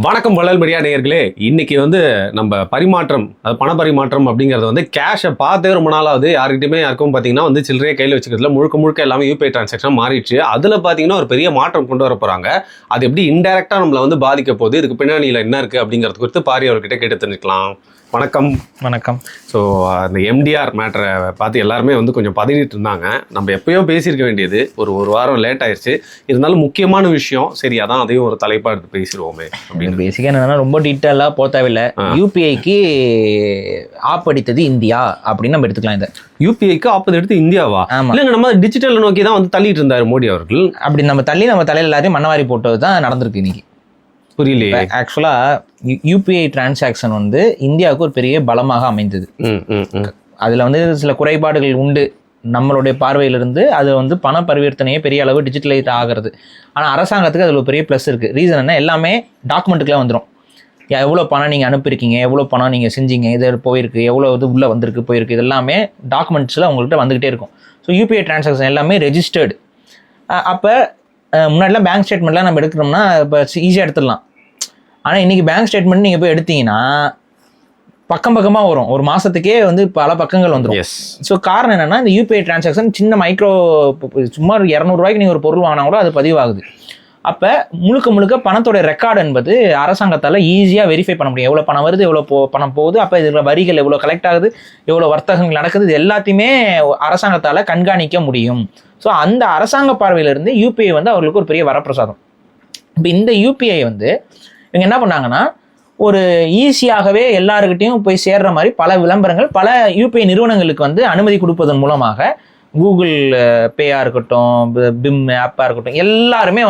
வணக்கம் வள்ளல் மீடியா நேயர்களே. இன்னைக்கு நம்ம பரிமாற்றம், அது பண பரிமாற்றம் அப்படிங்கிறது கேஷை பார்த்தே ரொம்ப நாளாவது யாருக்கும் பார்த்தீங்கன்னா சில்லறையை கையில் வச்சுக்கிறதுல முழுக்க எல்லாமே யூபிஐ டிரான்சாக்ஷன் மாறிடுச்சு. அதில் பார்த்தீங்கன்னா ஒரு பெரிய மாற்றம் கொண்டு வர போகிறாங்க. அது எப்படி இன்டெரக்டாக நம்மளை பாதிக்க போகுது, இதுக்கு பின்னணியில் என்ன இருக்குது அப்படிங்கிறது குறித்து பாரி அவர்கிட்ட கேட்டு தெரிஞ்சுக்கலாம். வணக்கம். வணக்கம். ஸோ அந்த எம்டிஆர் மேட்டரை பார்த்து எல்லாருமே கொஞ்சம் பதறிட்டு இருந்தாங்க. நம்ம எப்பயோ பேசியிருக்க வேண்டியது ஒரு வாரம் லேட் ஆயிடுச்சு. இருந்தாலும் முக்கியமான விஷயம், சரி அதான் அதையும் ஒரு தலைப்பாக எடுத்து பேசிடுவோமே அப்படின்னு. பேசிக்காக என்னன்னா ரொம்ப டீட்டெயிலாக போக தேவையில்லை. யூபிஐக்கு ஆப் அடித்தது இந்தியா அப்படின்னு நம்ம எடுத்துக்கலாம். இந்த யூபிஐக்கு ஆப்பது எடுத்து இந்தியாவா? இல்லைங்க, நம்ம டிஜிட்டல் நோக்கி தான் தள்ளிட்டு இருந்தாரு மோடி அவர்கள். அப்படி நம்ம தலையில் எல்லாத்தையும் மண்ணவாரி போட்டது தான் நடந்திருக்கு இன்னைக்கு. புரியலையே. ஆக்சுவலாக யூபிஐ டிரான்சாக்ஷன் இந்தியாவுக்கு ஒரு பெரிய பலமாக அமைந்தது. அதில் சில குறைபாடுகள் உண்டு நம்மளுடைய பார்வையிலிருந்து. அது பண பரிவர்த்தனையே பெரிய அளவு டிஜிட்டலைஸ் ஆகிறது. ஆனால் அரசாங்கத்துக்கு அதில் ஒரு பெரிய ப்ளஸ் இருக்குது. ரீசன் என்ன, எல்லாமே டாக்குமெண்ட்டுக்குலாம் வந்துடும். எவ்வளோ பணம் நீங்கள் அனுப்பியிருக்கீங்க, எவ்வளோ பணம் நீங்கள் செஞ்சீங்க, இது போயிருக்கு, எவ்வளோ இது உள்ளே வந்திருக்கு போயிருக்கு, இது எல்லாமே டாக்குமெண்ட்ஸில் உங்கள்கிட்ட வந்துக்கிட்டே இருக்கும். ஸோ யூபிஐ டிரான்சாக்ஷன் எல்லாமே ரெஜிஸ்டர்டு. அப்போ முன்னாடிலாம் பேங்க் ஸ்டேட்மெண்ட்லாம் நம்ம எடுக்கிறோம்னா இப்போ ஈஸியாக எடுத்துடலாம். ஆனால் இன்றைக்கி பேங்க் ஸ்டேட்மெண்ட் நீங்கள் போய் எடுத்தீங்கன்னா பக்கமாக வரும். ஒரு மாதத்துக்கே பல பக்கங்கள் வந்துடும். ஸோ காரணம் என்னென்னா, இந்த யூபிஐ டிரான்சாக்ஷன் சின்ன மைக்ரோ, சும்மா 200 ரூபாய்க்கு நீங்கள் ஒரு பொருள் வாங்கினா கூட அது பதிவாகுது. அப்போ முழுக்க பணத்தோட ரெக்கார்டு என்பது அரசாங்கத்தால் ஈஸியாக வெரிஃபை பண்ண முடியும். எவ்வளோ பணம் வருது, எவ்வளோ பணம் போகுது, அப்போ இதில் வரிகள் எவ்வளோ கலெக்ட் ஆகுது, எவ்வளோ வர்த்தகங்கள் நடக்குது, இது எல்லாத்தையுமே அரசாங்கத்தால் கண்காணிக்க முடியும். ஸோ அந்த அரசாங்க பார்வையிலிருந்து யூபிஐ அவர்களுக்கு ஒரு பெரிய வரப்பிரசாதம். இப்போ இந்த யூபிஐ இவங்க என்ன பண்ணாங்கன்னா, ஒரு ஈஸியாகவே எல்லாருக்கிட்டையும் போய் சேர்ற மாதிரி பல விளம்பரங்கள் பல யூபிஐ நிறுவனங்களுக்கு அனுமதி கொடுப்பதன் மூலமாக கூகுள் பேயாக இருக்கட்டும், பிம் ஆப்பாக இருக்கட்டும், எல்லாருமே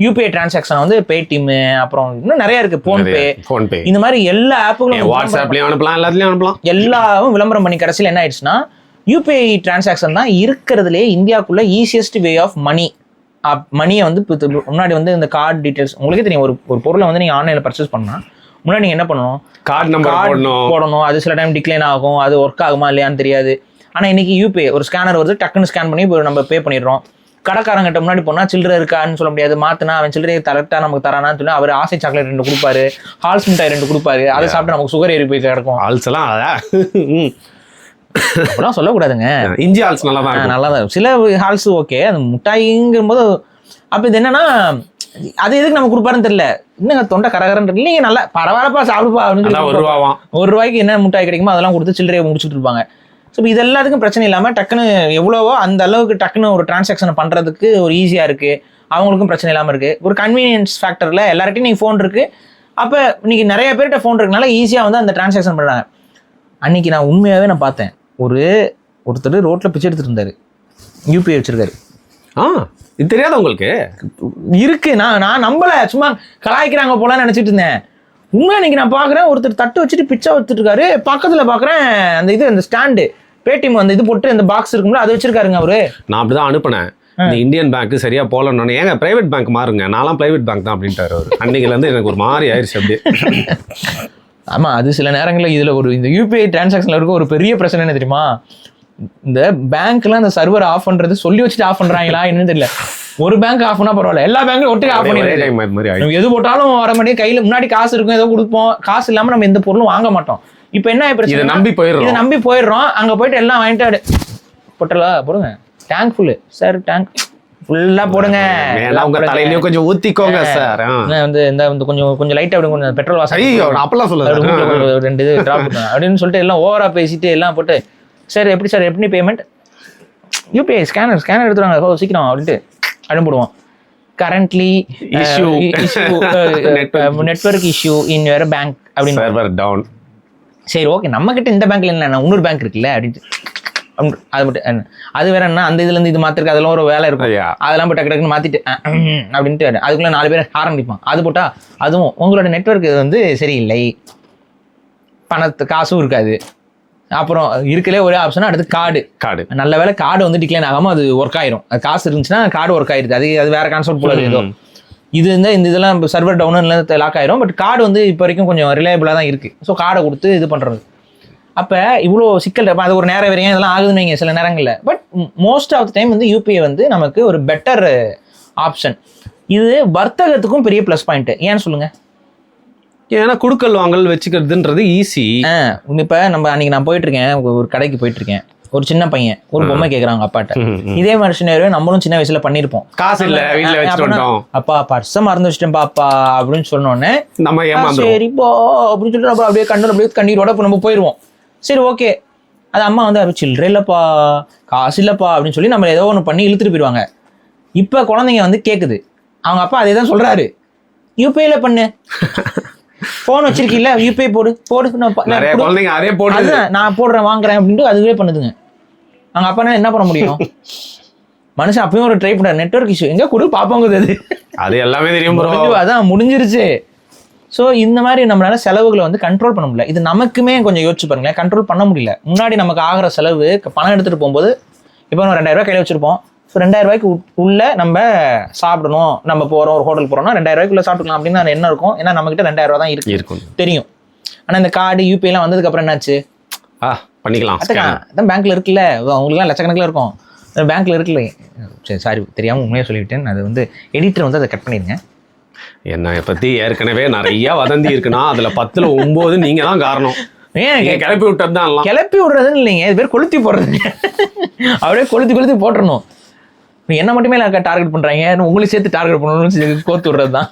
யூபிஐ டிரான்சாக்ஷன் பேடிஎம், அப்புறம் இன்னும் நிறைய இருக்கு, ஃபோன்பே, இந்த மாதிரி எல்லா ஆப்புகளும் வாட்ஸ்அப்லயும் அனுப்பலாம், எல்லாத்துலயும் அனுப்பலாம், எல்லாரும் விளம்பரம் பண்ணி கடைசியில் என்ன ஆயிடுச்சுன்னா, யூபிஐ டிரான்சாக்ஷன் தான் இருக்கிறதுலே இந்தியாவுக்குள்ள ஈஸியஸ்ட் வே ஆஃப் மணியை முன்னாடி இந்த கார்டு டீட்டெயில்ஸ் உங்களுக்கே தெரியும். ஒரு பொருளை நீங்கள் ஆன்லைனில் பர்ச்சேஸ் பண்ணால் முன்னாடி நீங்கள் என்ன பண்ணணும், கார்டு நம்பர் போடணும். அது சில டைம் டிக்ளைன் ஆகும், அது ஒர்க் ஆகுமா இல்லையான்னு தெரியாது. ஆனால் இன்னைக்கு யூபிஐ ஒரு ஸ்கேனர் வருது, டக்குன்னு ஸ்கேன் பண்ணி நம்ம பே பண்ணிடுறோம். கடைக்காரங்கிட்ட முன்னாடி போனால் சில்லறை இருக்கான்னு சொல்ல முடியாது, மாற்றினா அவன் சில்லறையை கரெக்டாக நமக்கு தரானான்னு சொல்லி அவர் ஆசை சாக்லேட் 2 கொடுப்பாரு, ஹால்ஸ் மிட்டாய் 2 கொடுப்பாரு. அதை சாப்பிட்டு நமக்கு சுகர் ஏறி போய் கிடக்கும். ஹால்ஸ் எல்லாம் அப்பெல்லாம் சொல்லக்கூடாதுங்க. இஞ்சி ஹால்ஸ் நல்லா தான் சில ஹால்ஸ் ஓகே. அது முட்டாய்ங்கும் போது அப்போ இது என்னன்னா, அது எதுக்கு நம்ம கொடுப்பாருன்னு தெரியல. இன்னும் தொண்டை கரகரன்னு இல்லைங்க, நல்லா பரவாயில்லப்பா சாப்பிடுப்பா அப்படின்னு 1 ரூபாய்க்கு என்ன முட்டாய் கிடைக்குமோ அதெல்லாம் கொடுத்து சில்லறையை முடிச்சுட்டு இருப்பாங்க. ஸோ இது எல்லாத்துக்கும் பிரச்சனை இல்லாமல் டக்குன்னு எவ்வளவோ அந்த அளவுக்கு டக்குன்னு ஒரு டிரான்சாக்ஷனை பண்ணுறதுக்கு ஒரு ஈஸியாக இருக்குது. அவங்களுக்கும் பிரச்சனை இல்லாமல் இருக்குது. ஒரு கன்வீனியன்ஸ் ஃபேக்டரில் எல்லார்ட்டையும் நீங்கள் ஃபோன் இருக்குது. அப்போ இன்னைக்கு நிறைய பேர்கிட்ட ஃபோன் இருக்குனால ஈஸியாக அந்த டிரான்சாக்ஷன் பண்ணுறாங்க. அன்றைக்கி நான் உண்மையாகவே நான் பார்த்தேன், ஒருத்தர் ரோட்டில் பிச்சை எடுத்துகிட்டு இருந்தார், யூபிஐ வச்சுருக்காரு. இது தெரியாத உங்களுக்கு இருக்கு? நான் நம்பலை, சும்மா கலாய்க்கிறாங்க போலான்னு நினச்சிட்டு இருந்தேன். உண்மையாக இன்னைக்கு நான் பார்க்குறேன், ஒருத்தர் தட்டு வச்சுட்டு பிச்சை வச்சுட்டு இருக்காரு. பக்கத்தில் பார்க்குறேன் அந்த ஸ்டாண்டு பேடிஎம் இது போட்டு அந்த பாக்ஸ் இருக்கும்ல, அது வச்சிருக்காருங்க அவரு. நான் அப்படிதான் அனுப்பினேன். இந்த இந்தியன் பேங்க் சரியா போலன்னு, ஏங்க பிரைவேட் பேங்க் மாறுங்க, நான்லாம் பிரைவேட் பேங்க் தான் அப்படின்ட்டாரு அவர். அன்னைக்குலேருந்து எனக்கு ஒரு மாதிரி ஆயிடுச்சு அப்படியே. ஆமாம், அது சில நேரங்களில் இதில் இந்த யூபிஐ டிரான்சாக்ஷனில் இருக்க ஒரு பெரிய பிரச்சனை என்ன தெரியுமா, இந்த பேங்க்லாம் அந்த சர்வர் ஆஃப் பண்ணுறது சொல்லி வச்சுட்டு ஆஃப் பண்ணுறாங்களா என்னன்னு தெரியல. ஒரு பேங்க் ஆஃப் பண்ணால் பரவாயில்ல, எல்லா பேங்க்கும் ஒட்டுக்கு ஆஃப் பண்ணிடுறாங்க. எது போட்டாலும் வர மாட்டேன், கையில் முன்னாடி காசு இருக்கும், ஏதோ கொடுப்போம், காசு இல்லாமல் நம்ம எந்த பொருளும் வாங்க மாட்டோம். இப்போ என்ன பிரச்சனை, இதை நம்பி போயிடுறோம். அங்கே போயிட்டு எல்லாம் வாங்கிட்டு போட்டலா போடுங்க, டேங்க் ஃபுல்லு சார், டேங்க் ஃபுல்லா போடுங்க, தலையிலயும் கொஞ்சம் ஊத்திக்கோங்க சார், கொஞ்சம் லைட்டா அப்படி கொஞ்சம் பெட்ரோல் வாசம் அப்பெல்லாம் சொல்லுங்க, 2 இது டிராப் அப்படின்னு சொல்லிட்டு எல்லாம் ஓவரா பேசிட்டு எல்லாம் போட்டு, சார் எப்படி பேமெண்ட், யூபிஐ ஸ்கேனர் எடுத்துருவாங்க சீக்கிரம் அப்படின்ட்டு அனுப்பிடுவோம். Currently network issue in your bank அப்படின்னு. சரி ஓகே, நம்ம கிட்ட இந்த பேங்க்ல என்ன இன்னொரு பேங்க் இருக்குல்ல அப்படின்ட்டு அது மட்டும். அது வேற என்ன, அந்த இதுல இருந்து இது மாத்திருக்கு, அதெல்லாம் ஒரு வேலை இருக்கும், அதெல்லாம் போய் டக்குன்னு மாத்திட்டு அப்படின்ட்டு அதுக்குள்ள 4 பேர் ஹாரன் அடிப்பான். அது போட்டா அதுவும் உங்களோட நெட்வொர்க் சரியில்லை, காசும் இருக்காது. அப்புறம் இருக்கலே ஒரே ஆப்ஷனா அடுத்து கார்டு. நல்ல வேலை கார்டு டிக்ளைன் ஆகாம அது ஒர்க் ஆயிரும். அது காசு இருந்துச்சுன்னா கார்டு ஒர்க் ஆயிருது. அது வேற கான்செப்ட் போல ஏதோ இது இந்த இதெல்லாம் சர்வர் டவுன் லாக் ஆயிரும். பட் கார்டு இப்போ வரைக்கும் கொஞ்சம் ரிலையபிளா தான் இருக்கு. ஸோ கார்டை கொடுத்து இது பண்றது. அப்போ இவ்வளோ சிக்கல், அது ஒரு நேரம் வரையும் இதெல்லாம் ஆகுதுன்னு வைங்க சில நேரங்களில். But most of the time UPI நமக்கு ஒரு பெட்டர் ஆப்ஷன். இது வர்த்தகத்துக்கும் பெரிய ப்ளஸ் பாயிண்ட். ஏன்னு சொல்லுங்க. ஏன்னா குடுக்கல் வாங்கல் வச்சுக்கிறதுன்றது ஈஸி. இப்ப நம்ம அன்னைக்கு நான் போயிட்டு இருக்கேன், ஒரு கடைக்கு போயிட்டு இருக்கேன், ஒரு சின்ன பையன் ஒரு பொம்மை கேக்குறாங்க அப்பாட்ட. இதே மாதிரி சின்ன நம்மளும் சின்ன வயசுல பண்ணிருப்போம். காசு இல்ல வீட்டுல வச்சுட்டோம், அப்பா பர்ஸ மறந்து வச்சுட்டேன் பாப்பா அப்படின்னு சொன்னோடனே நம்ம சரிப்பா அப்படின்னு சொல்லிட்டு நம்ம அப்படியே அப்படியே கண்ணீரோட நம்ம போயிருவோம். சரி ஓகே. அது அம்மா வந்து சில்லறை இல்லப்பா, காசு இல்லப்பா அப்படின்னு சொல்லி நம்ம ஏதோ ஒன்று பண்ணி இழுத்துட்டு போயிடுவாங்க. இப்ப குழந்தைங்க வந்து கேக்குது, அவங்க அப்பா அதே தான் சொல்றாரு, யூபிஐல பண்ணு, போன் வச்சிருக்கீல்ல யூபிஐ போடு நான் போடுறேன் வாங்குறேன் அப்படின்ட்டு அதுவே பண்ணுதுங்க. அவங்க அப்பா என்ன பண்ண முடியும்? மனுஷன் அப்பயும் ஒரு ட்ரை பண்றாரு, நெட்வொர்க் இஷ்யூ எங்க கொடு பாப்பாங்க, அது எல்லாமே தெரியும், அதான் முடிஞ்சிருச்சு. ஸோ இந்த மாதிரி நம்மளால செலவுகளை வந்து கண்ட்ரோல் பண்ண முடியல. இது நமக்குமே கொஞ்சம் யோசிச்சு பாருங்களேன், கண்ட்ரோல் பண்ண முடியல. முன்னாடி நமக்கு ஆகிற செலவு பணம் எடுத்துட்டு போகும்போது இப்போ நம்ம 2000 ரூபாய் கையில் வச்சிருப்போம். ஸோ 2000 ரூபாய்க்கு உள்ள நம்ம சாப்பிடணும், நம்ம போகிறோம் ஒரு ஹோட்டல் போகிறோம்னா 2000 ரூபாய்க்குள்ள சாப்பிட்டுக்கலாம் அப்படின்னு என்ன இருக்கும்? ஏன்னா நம்மகிட்ட 2000 ரூபா தான் இருக்கும் தெரியும். ஆனால் இந்த கார்டு யூபிஐலாம் வந்ததுக்கு அப்புறம் என்னாச்சு? பண்ணிக்கலாம், அதான் பேங்க்ல இருக்குல்ல, அவங்களுக்குலாம் லட்சக்கணக்கில் இருக்கும், பேங்க்ல இருக்குல்ல. சரி சாரி தெரியாமல் உண்மையாக சொல்லிவிட்டேன். அது வந்து எடிட்டர் வந்து அதை கட் பண்ணிடுங்க. என்னை பற்றி ஏற்கனவே நிறைய வதந்தி இருக்குன்னா அதில் 10ல் 9 நீங்கள் தான் காரணம். கிளப்பி விட்டது தான். கிளப்பி விடுறதுன்னு இல்லைங்க, இது பேர் கொளுத்தி போடுறது. அப்படியே கொளுத்தி போட்டுறணும். என்ன மட்டுமே டார்கெட் பண்றாங்க, உங்களுக்கு சேர்த்து டார்கெட் பண்ணணும்னு கோத்து விடுறது தான்.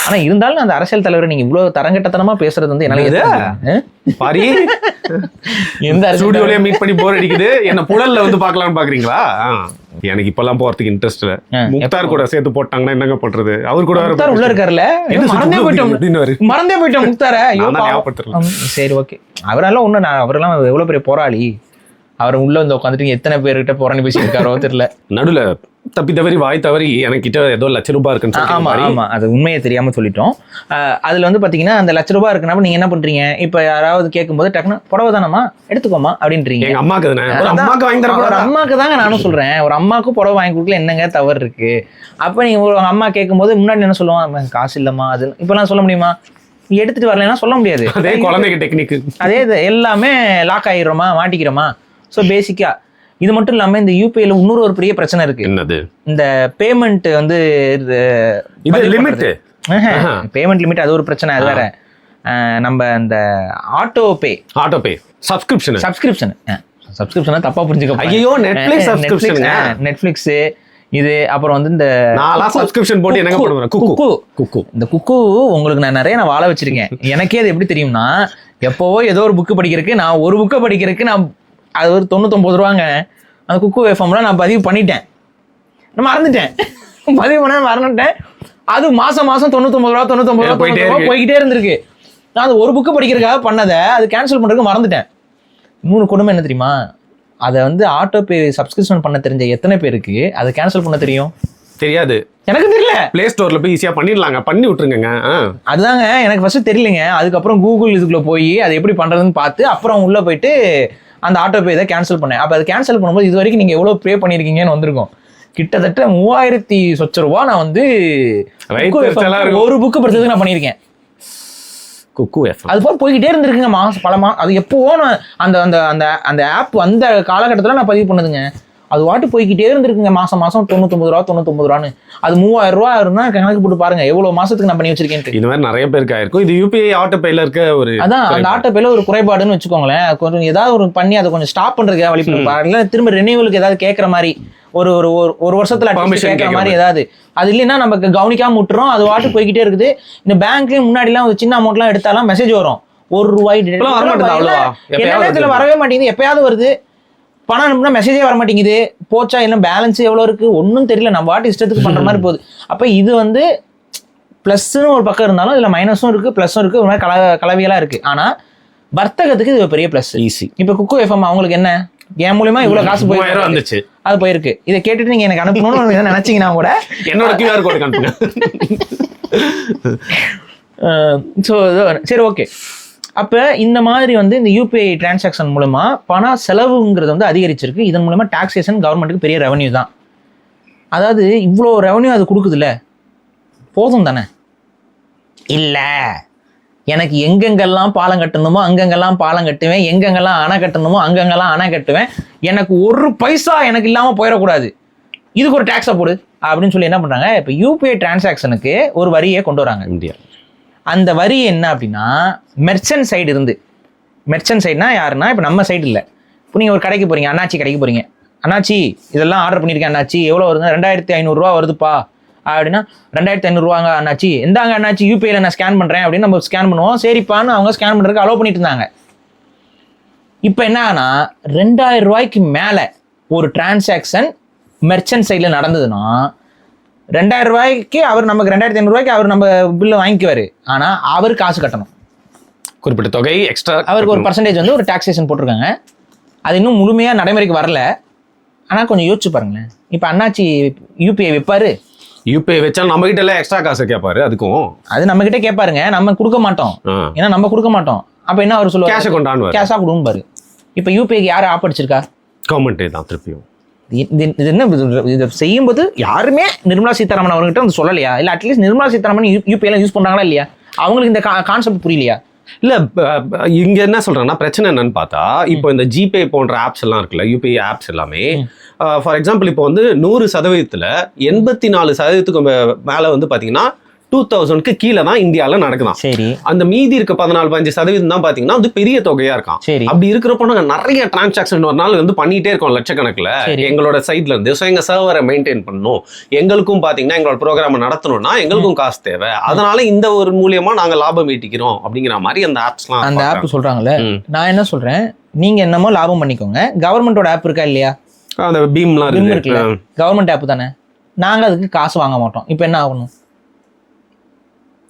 ஆனா இருந்தாலும் அந்த அரசியல் தலைவரை நீங்க இவ்வளவு தரங்கட்டத்தனமா பேசுறது வந்து என்னால பாரி எந்த ஸ்டுடியோலயே மீட் பண்ணி போர் அடிக்குது, என்ன புழல்ல வந்து பார்க்கலாம்னு பாக்குறீங்களா? எனக்கு இப்பெல்லாம் போறதுக்கு இன்ட்ரெஸ்ட் இல்ல. முக்தார் கூட சேர்த்து போட்டாங்கன்னா என்னங்க பண்றது? அவர் கூட உள்ள இருக்காருல்ல, மறந்தே போயிட்டோம் முக்தார. சரி ஓகே, அவரால ஒண்ணு, அவரெல்லாம் எவ்வளவு பெரிய போராளி, அவர் உள்ள வந்து உட்காந்துட்டு எத்தனை பேர்கிட்ட போராணி பேசிட்டு இருக்காரோ தெரியல. நடுல தப்பி தவறி வாய் தவறி எனக்கிட்ட ஏதோ ₹1,00,000 இருக்குன்னு. ஆமா அது உண்மையை தெரியாம சொல்லிட்டோம். அதுல வந்து பாத்தீங்கன்னா அந்த ₹1,00,000 இருக்குன்னா நீங்க என்ன பண்றீங்க? இப்ப யாராவது கேட்கும்போது டக்குனு புடவை தானம்மா எடுத்துக்கோமா அப்படின்றீங்க. அம்மாக்கு தாங்க நானும் சொல்றேன், ஒரு அம்மாக்கும் புடவை வாங்கி கொடுக்கல என்னங்க தவறு இருக்கு? அப்ப நீங்க ஒரு அம்மா கேட்கும்போது முன்னாடி என்ன சொல்லுவாங்க, காசு இல்லம்மா அது இப்பெல்லாம் சொல்ல முடியுமா? எடுத்துட்டு வரலன்னா சொல்ல முடியாது. அதே குழந்தைக்கு டெக்னிக், அதே எல்லாமே லாக் ஆகிடுறோமா, மாட்டிக்கிறோமா. ஸோ பேசிக்கா இது மட்டும் இல்லாம இந்த யூபிஐல இன்னொரு ஒரு பெரிய பிரச்சனை இருக்கு. என்னது? இந்த பேமெண்ட் வந்து பேமெண்ட் லிமிட், அது ஒரு பிரச்சனை. அது வேற நம்ம இந்த ஆட்டோ பே சப்ஸ்கிரிப்ஷன் தப்பா புரிஞ்சுக்க. ஐயோ, நெட்ஃபிளிக்ஸ் இது அப்புறம் வந்து இந்த சப்ஸ்கிரிப்ஷன் போட்டு என்ன பண்ணுவேன், குக்கு. இந்த குக்கு உங்களுக்கு நான் நிறைய வாழ வச்சிருக்கேன். எனக்கே அது எப்படி தெரியும்னா, எப்போவோ ஏதோ ஒரு புக்கு படிக்கிறதுக்கு, நான் ஒரு புக்கை படிக்கிறதுக்கு நான் அது ஒரு ₹99 அந்த குக்கு எஃப்எம்லாம் நான் பதிவு பண்ணிட்டேன். நான் மறந்துட்டேன், பதிவு பண்ண மறந்துட்டேன். அது மாசம் ₹99 போய்கிட்டே இருந்திருக்கு. நான் அது ஒரு புக்கு படிக்கிறதுக்காக பண்ணதை அது கேன்சல் பண்றதுக்கு மறந்துட்டேன். இன்னொரு கொடுமை என்ன தெரியுமா? அதை வந்து ஆட்டோ பே சப்ஸ்கிரிப்ஷன் பண்ண தெரிஞ்ச எத்தனை பேருக்கு அதை கேன்சல் பண்ண தெரியும்? தெரியாது. எனக்கு தெரியல. பிளே ஸ்டோர்ல போய் ஈஸியா பண்ணிடலாங்க, பண்ணி விட்டுருங்க. அதுதாங்க எனக்கு ஃபர்ஸ்ட் தெரியலங்க. அதுக்கப்புறம் கூகுள் இதுக்குள்ள போய் அது எப்படி பண்றதுன்னு பார்த்து அப்புறம் உள்ள போயிட்டு அந்த ஆட்டோ பே இதை கேன்சல் பண்ணேன். அப்போ அது கேன்சல் பண்ணும்போது இது வரைக்கும் நீங்கள் எவ்வளோ பே பண்ணியிருக்கீங்கன்னு வந்திருக்கும். கிட்டத்தட்ட 3000 சொச்ச ரூபா நான் வந்து ஒரு புக்கு படிச்சதுக்கு நான் பண்ணியிருக்கேன். குக்கு எஃப்எம் அது போல் போய்கிட்டே இருந்திருக்குங்க பலமா. அது எப்போவோ நான் அந்த அந்த அந்த அந்த ஆப் அந்த காலகட்டத்தில் நான் பதிவு பண்ணதுங்க. அது வாட்டு போய்கிட்டே இருந்திருக்குங்க மாசம் ₹99 அது ₹3000 இருந்தா கணக்கு போட்டு பாருங்க எவ்வளவு மாசத்துக்கு நான் பண்ணி வச்சிருக்கேன். இது மாதிரி நிறைய பேருக்கு ஆயிருக்கும். இது யூபிஐ ஆட்டோ பேல இருக்க ஒரு அதான் அந்த ஆட்டோ பேல ஒரு குறைபாடுன்னு வச்சுக்கோங்களேன். கொஞ்சம் ஏதாவது ஒரு பண்ணி அதை கொஞ்சம் ஸ்டாப் பண்றதுக்கு வழிபடுறாங்க. திரும்ப ரெனியூவலுக்கு ஏதாவது கேட்கற மாதிரி ஒரு வருஷத்துல கேட்கற மாதிரி ஏதாவது அது இல்லைன்னா நமக்கு கவனிக்காம விட்டுறோம். அது வாட்டு போய்கிட்டே இருக்குது. இந்த பேங்க்லயும் முன்னாடி எல்லாம் ஒரு சின்ன அமௌண்ட் எல்லாம் எடுத்தாலும் மெசேஜ் வரும் ₹1 வரவே மாட்டேங்குது. எப்பயாவது வருது. பணம் அனுப்புனா மெசேஜே வர மாட்டேங்குது. போச்சா என்ன பேலன்ஸ் எவ்வளோ இருக்கு ஒன்றும் தெரியல. நம்ம வாட்டு இஷ்டத்துக்கு பண்ற மாதிரி போகுது. அப்போ இது வந்து பிளஸ்ன்னு ஒரு பக்கம் இருந்தாலும் இதுல மைனஸும் இருக்கு பிளஸும் இருக்கு. ஒரு மாதிரி கலவையெல்லாம் இருக்கு. ஆனா வர்த்தகத்துக்கு இது பெரிய பிளஸ். ஈஸி. இப்போ குக்கு எஃப்எம் அவங்களுக்கு என்ன என் மூலியமா இவ்வளவு காசு போயிருந்துச்சு, அது போயிருக்கு. இதை கேட்டுட்டு நீங்க எனக்கு அனுப்பணும்னு நினைச்சீங்கன்னா கூட என்னோட QR கோட் அனுப்புங்க. சரி ஓகே. அப்போ இந்த மாதிரி வந்து இந்த யூபிஐ டிரான்சாக்ஷன் மூலமா பண செலவுங்கிறது வந்து அதிகரிச்சிருக்கு. இதன் மூலமா டாக்ஸேஷன் கவர்மெண்ட்டுக்கு பெரிய ரெவன்யூ தான். அதாவது இவ்வளோ ரெவன்யூ அது கொடுக்குதுல்ல, போதும் தானே? இல்லை, எனக்கு எங்கெங்கெல்லாம் பாலம் கட்டணுமோ அங்கங்கெல்லாம் பாலம் கட்டுவேன், எங்கெங்கெல்லாம் அணை கட்டணுமோ அங்கங்கெல்லாம் அணை கட்டுவேன், எனக்கு ஒரு பைசா எனக்கு இல்லாமல் போயிடக்கூடாது, இதுக்கு ஒரு டேக்ஸை போடு அப்படின்னு சொல்லி என்ன பண்ணுறாங்க? இப்போ யூபிஐ டிரான்சாக்ஷனுக்கு ஒரு வரியை கொண்டு வராங்க இந்தியா. அந்த வரி என்ன அப்படின்னா மெர்ச்சன்ட் சைடு இருந்து, மெர்ச்சன்ட் சைடுனா யாருன்னா இப்போ நம்ம சைடு இல்லை. இப்போ நீங்கள் ஒரு கடைக்கு போகிறீங்க, அண்ணாச்சி கடைக்கு போகிறீங்க, அண்ணாச்சி இதெல்லாம் ஆர்டர் பண்ணியிருக்கேன் அண்ணாச்சி, எவ்வளோ வருது, 2500 வருதுப்பா அப்படின்னா 2500 அண்ணாச்சி, இந்தாங்க அண்ணாச்சி யூபிஐல நான் ஸ்கேன் பண்ணுறேன் அப்படின்னு நம்ம ஸ்கேன் பண்ணுவோம். சரிப்பான்னு அவங்க ஸ்கேன் பண்ணுறதுக்கு அலோவ் பண்ணிட்டு இருந்தாங்க. இப்போ என்ன ஆனா 2000 மேலே ஒரு டிரான்சாக்ஷன் மெர்ச்சன்ட் சைடில் நடந்ததுன்னா 2000 அவர் நமக்கு 2500 அவர் நம்ம பில்லு வாங்கிக்குவாரு. ஆனால் அவர் காசு கட்டணும், குறிப்பிட்ட தொகை எக்ஸ்ட்ரா. அவருக்கு ஒரு பர்சன்டேஜ் வந்து ஒரு டாக்ஸேஷன் போட்டிருக்காங்க. அது இன்னும் முழுமையாக நடைமுறைக்கு வரல. ஆனால் கொஞ்சம் யோசிச்சு பாருங்களேன், இப்போ அண்ணாச்சி யூபிஐ வைப்பாரு, யூபிஐ வச்சா நம்ம கிட்ட எல்லாம் எக்ஸ்ட்ரா காசு கேட்பாரு. அதுக்கும் அது நம்ம கிட்ட கேட்பாருங்க, நம்ம கொடுக்க மாட்டோம். ஏன்னா நம்ம கொடுக்க மாட்டோம். அப்போ என்ன அவர் சொல்லுவார், கேஷை கொண்டாடுவார், கேஷாக கொடுப்பாரு. இப்போ யூபிஐக்கு யார் ஆப் அடிச்சிருக்கா? கவர்மெண்ட்டே தான் திருப்பியும். இது என்ன இதை செய்யும்போது யாருமே நிர்மலா சீதாராமன் அவர்கிட்ட வந்து சொல்லலையா? இல்லை அட்லீஸ்ட் நிர்மலா சீதாராமன் யூபிஐலாம் யூஸ் பண்ணுறாங்களா இல்லையா? அவங்களுக்கு இந்த கான்செப்ட் புரியலையா? இல்ல இங்க என்ன சொல்றேன்னா பிரச்சனை என்னன்னு பார்த்தா, இப்போ இந்த ஜிபே போன்ற ஆப்ஸ் எல்லாம் இருக்குல்ல, யூபிஐ ஆப்ஸ் எல்லாமே ஃபார் எக்ஸாம்பிள் இப்போ வந்து 100%ல 84% மேல வந்து பாத்தீங்கன்னா 2000க்கு கீழே தான் இந்தியாவில் நடக்குதான். சரி, அந்த மீதி இருக்க 14-15% தான் பாத்தீங்கன்னா வந்து பெரிய தொகையா இருக்கான். சரி, அப்படி இருக்கிறப்போ நாங்க நிறைய டிரான்சாக்ஷன் ஒரு நாள் வந்து பண்ணிட்டே இருக்கோம் லட்சக்கணக்கில் எங்களோட சைட்ல இருந்து. ஸோ எங்க சர்வரை மெயின்டைன் பண்ணணும், எங்களுக்கும் பாத்தீங்கன்னா எங்களோட ப்ரோக்ராம் நடத்தணும்னா எங்களுக்கும் காசு தேவை. அதனால இந்த ஒரு மூலியமா நாங்க லாபம் ஈட்டிக்கிறோம் அப்படிங்கிற மாதிரி அந்த ஆப்ஸ்லாம், அந்த ஆப் சொல்றாங்கல்ல. நான் என்ன சொல்றேன், நீங்க என்னமோ லாபம் பண்ணிக்கோங்க. கவர்மெண்டோட ஆப் இருக்கா இல்லையா? அந்த பீம்லாம் இருக்குல்ல, கவர்மெண்ட் ஆப் தானே. நாங்க அதுக்கு காசு வாங்க மாட்டோம். இப்போ என்ன ஆகணும்?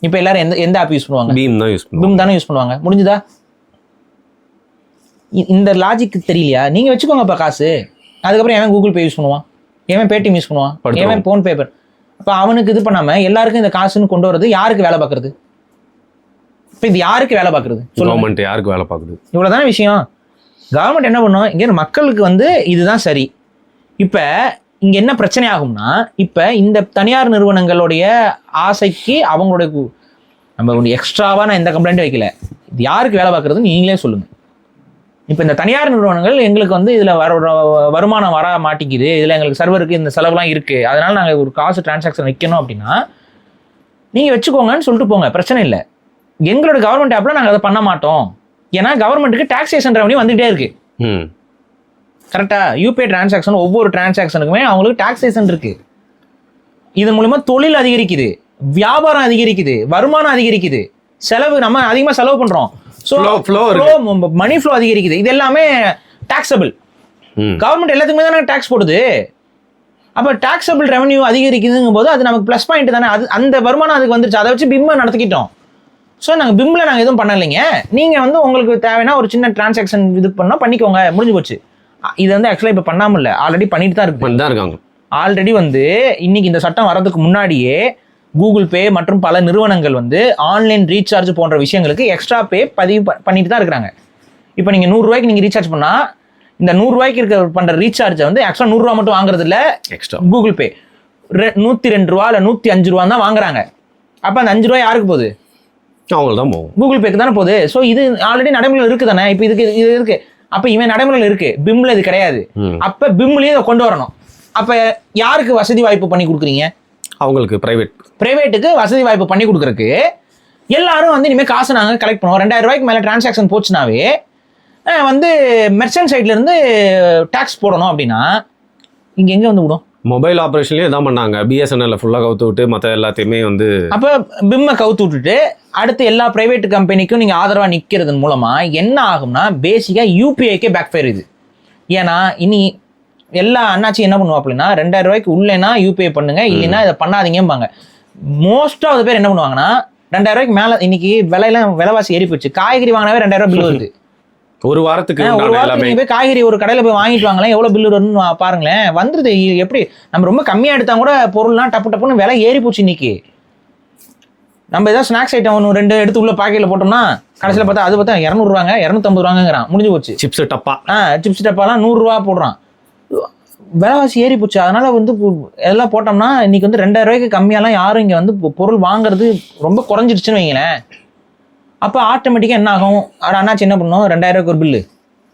இப்போ எல்லாரும் எந்த ஆப் யூஸ் பண்ணுவாங்க? பீம் தான் யூஸ் பண்ணுவாங்க. பீம் தானே யூஸ் பண்ணுவாங்க. முடிஞ்சுதா? இந்த லாஜிக் தெரியலையா? நீங்க வச்சுக்கோங்கப்பா காசு. அதுக்கப்புறம் எவன் கூகுள் பே யூஸ் பண்ணுவான், எவன் பேடிஎம் யூஸ் பண்ணுவான், எவன் போன் பேப்பர். அப்போ அவனுக்கு இது பண்ணாம எல்லாருக்கும் இந்த காசுன்னு கொண்டு வரது யாருக்கு வேலை பார்க்கறது? இப்போ இது யாருக்கு வேலை பார்க்கறது? கவர்மெண்ட் யாருக்கு வேலை பார்க்குது? இவ்வளவுதானே விஷயம். கவர்மெண்ட் என்ன பண்ணும், இங்கே மக்களுக்கு வந்து இதுதான் சரி. இப்போ இங்க என்ன பிரச்சனை ஆகும்னா, இப்ப இந்த தனியார் நிறுவனங்களுடைய ஆசைக்கு அவங்களுடைய நம்ம எக்ஸ்ட்ராவா நான் எந்த கம்ப்ளைண்ட்டும் வைக்கல. இது யாருக்கு வேலை பார்க்கறதுன்னு நீங்களே சொல்லுங்க. இப்ப இந்த தனியார் நிறுவனங்கள் எங்களுக்கு வந்து இதுல வருமானம் வர மாட்டேங்குது, இதுல எங்களுக்கு சர்வருக்கு இந்த செலவுலாம் இருக்கு, அதனால நாங்க ஒரு காசு டிரான்சாக்ஷன் வைக்கணும் அப்படின்னா நீங்க வச்சுக்கோங்கன்னு சொல்லிட்டு போங்க, பிரச்சனை இல்லை. எங்களோட கவர்மெண்ட் ஆப்ல நாங்க அதை பண்ண மாட்டோம். ஏன்னா கவர்மெண்ட்டுக்கு டாக்ஸேஷன் ரெவன்யூ வந்துகிட்டே இருக்கு. கரெக்டா? யூபிஐ டிரான்சாக்ஷன் ஒவ்வொரு டிரான்சாக்ஷனுக்குமே அவங்களுக்கு டாக்ஸேஷன் இருக்கு. இதன் மூலமா தொழில் அதிகரிக்குது, வியாபாரம் அதிகரிக்குது, வருமானம் அதிகரிக்குது, செலவு நம்ம அதிகமா செலவு பண்றோம், மணி ஃப்ளோ அதிகரிக்குது. இது எல்லாமே டாக்ஸபிள். கவர்மெண்ட் எல்லாத்துக்குமே தானே டாக்ஸ் போடுது. அப்ப டாக்ஸபிள் ரெவன்யூ அதிகரிக்குதுங்கும் போது அது நமக்கு பிளஸ் பாயிண்ட் தானே. அது அந்த வருமானம் அதுக்கு வந்துருச்சு. அதை வச்சு பிம்மை நடத்திக்கிட்டோம். ஸோ நாங்கள் பிம்ல நாங்கள் எதுவும் பண்ணலைங்க. நீங்க வந்து உங்களுக்கு தேவைன்னா ஒரு சின்ன டிரான்சாக்ஷன் இது பண்ணா பண்ணிக்கோங்க, முடிஞ்சு போச்சு. இது வந்து ஆக்சுவலாக இப்போ பண்ணாமல் இல்லை, ஆல்ரெடி பண்ணிட்டு தான் இருக்காங்க. ஆல்ரெடி வந்து இன்னைக்கு இந்த சட்டம் வரதுக்கு முன்னாடியே கூகுள் பே மற்றும் பல நிறுவனங்கள் வந்து ஆன்லைன் ரீசார்ஜ் போன்ற விஷயங்களுக்கு எக்ஸ்ட்ரா பே பதிவு பண்ணிட்டு தான் இருக்கிறாங்க. இப்போ நீங்கள் 100 ரூபாய்க்கு நீங்கள் ரீசார்ஜ் பண்ணா இந்த 100 ரூபாய்க்கு இருக்க பண்ற ரீசார்ஜை வந்து ஆக்சுவலாக 100 ரூபா மட்டும் வாங்குறது இல்லை. எக்ஸ்ட்ரா கூகுள் பே 102 ரூபா இல்லை 105 ரூபா தான் வாங்குறாங்க. அப்போ அந்த 5 ரூபாய் யாருக்கு போகுது? அவங்களுக்கு தான் போகும், கூகுள் பேக்கு தானே போகுது. ஸோ இது ஆல்ரெடி நடைமுறையில் இருக்கு தானே. இப்போ இது இருக்கு. அப்ப இவன் நடைமுறையில் இருக்கு, பிம்ல இது கிடையாது. அப்ப பிம்லயே இதை கொண்டு வரணும். அப்ப யாருக்கு வசதி வாய்ப்பு பண்ணி கொடுக்குறீங்க? அவங்களுக்கு பிரைவேட்டுக்கு வசதி வாய்ப்பு பண்ணி கொடுக்குறதுக்கு எல்லாரும் வந்து இனிமேல் காசு நாங்கள் கலெக்ட் பண்ணுவோம். 2000 ரூபாய்க்கு மேலே டிரான்சாக்ஷன் போச்சுனாவே வந்து மெர்ச்சன்ட் சைட்ல இருந்து டாக்ஸ் போடணும் அப்படின்னா இங்க எங்க வந்து விடும்? மொபைல் ஆப்ரேஷன்லேயே தான் பண்ணாங்க. பிஎஸ்என்எல் ஃபுல்லாக கவுத்து விட்டு மற்ற எல்லாத்தையுமே வந்து அப்போ பிம்மை கவுத்து விட்டுட்டு அடுத்து எல்லா பிரைவேட் கம்பெனிக்கும் நீங்கள் ஆதரவாக நிற்கிறதன் மூலமாக என்ன ஆகும்னா பேசிக்காக யூபிஐக்கே பேக் ஃபயர் இது. ஏன்னா இனி எல்லா அண்ணாச்சி என்ன பண்ணுவோம் அப்படின்னா 2000 ரூபாய்க்கு உள்ளேனா யூபிஐ பண்ணுங்க, இல்லைன்னா இதை பண்ணாதீங்கம்பாங்க. மோஸ்ட் ஆஃப் பேர் என்ன பண்ணுவாங்கன்னா 2000 ரூபாய்க்கு மேலே இன்னைக்கு விலைவாசி ஏறி போச்சு. காய்கறி வாங்கினாவே 2000 ரூபாய் பில் வருது. ஒரு வாரத்துக்கு போய் காய்கறி ஒரு கடையில போய் வாங்கிட்டு வாங்களேன், எவ்வளவு பில்லு வரும்னு பாருங்களேன். வந்துருது. எப்படி நம்ம ரொம்ப கம்மியா எடுத்தா கூட பொருள்லாம் டப்பு டப்புன்னு விலை ஏறி போச்சு இன்னைக்கு. நம்ம ஏதாவது ஸ்நாக்ஸ் ஐட்டம் 2 எடுத்து உள்ள பாக்கெட்ல போட்டோம்னா கடைசியில பார்த்தா அது பார்த்தா 200 ரூபாங்க 250 ரூபாங்கிறான், முடிஞ்சு போச்சு. சிப்ஸ் டப்பாலாம் 100 ரூபா போடுறான். விலைவாசி ஏறி போச்சு. அதனால வந்து எல்லாம் போட்டோம்னா இன்னைக்கு வந்து 2000 ரூபாய்க்கு கம்மியாலாம் யாரும் இங்க வந்து பொருள் வாங்குறது ரொம்ப குறைஞ்சிருச்சுன்னு வைங்களேன். அப்போ ஆட்டோமேட்டிக்காக என்ன ஆகும்? அண்ணாச்சி என்ன பண்ணும்? 2000 ரூபாய்க்கு ஒரு பில்லு,